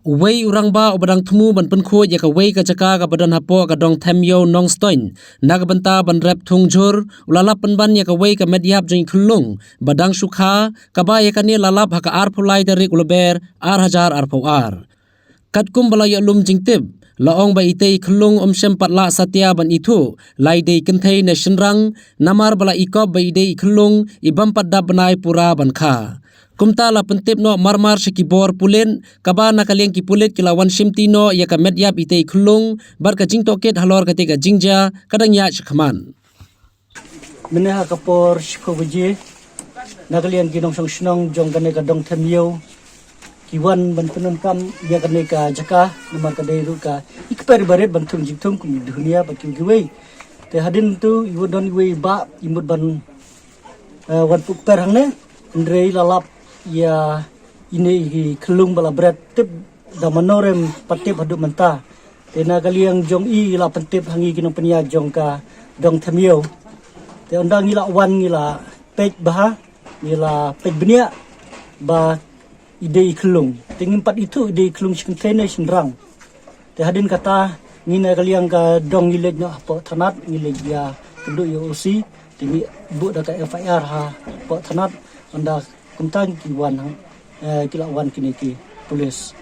Wei urang ba obadang temu ban penku ya ka wei ka caka ka badan hapo ka dong temyo nong stoin nag benta ban rep thung jur ulala penban ya ka wei ka mediap jing khulung badang sukha ka ba ya ka ni lalap ha ka ar phulai dari ulber ar hajar ar pho ar katkum bala ya lum jing tip laong ba itei khulung sem patla satya ban itu lai dei kenthei na shinrang namar bala ikop ba idei khulung ibam padda banai pura ban kha kumta la pentip no marmar sekibor pulen kaba nakaliang ki pulet kilawan simtino ya ka medyap itei khulung bar ka jing toket halor ka tega jingja kadang ya chkhman Meneha kapor shikobuji nakaliang ginong song shnong jong gane ka dong themyo kiwan ban penun kam ya gane ka jaka namar ka dei ru ka ikper baret ban thung jing thung kum dunia ba kim giwei te hadin tu iwo don giwei ba imut ban wan puk per hangne ndrei lalap ya ini kelung bala berat tip da manorem patip hadu menta tena kaliang jong i la pentip hangi kinong penia jong ka dong themyo te ondang ila wan ila pej baha ila pej benia ba ide kelung tingin pat itu ide kelung sikentene sinrang te hadin kata ngina kaliang ka dong ilej no po thanat ilej ya keduk yo usi tingi bu da ka FIR ha po thanat onda kumtang kiwan kilawan kini ki polis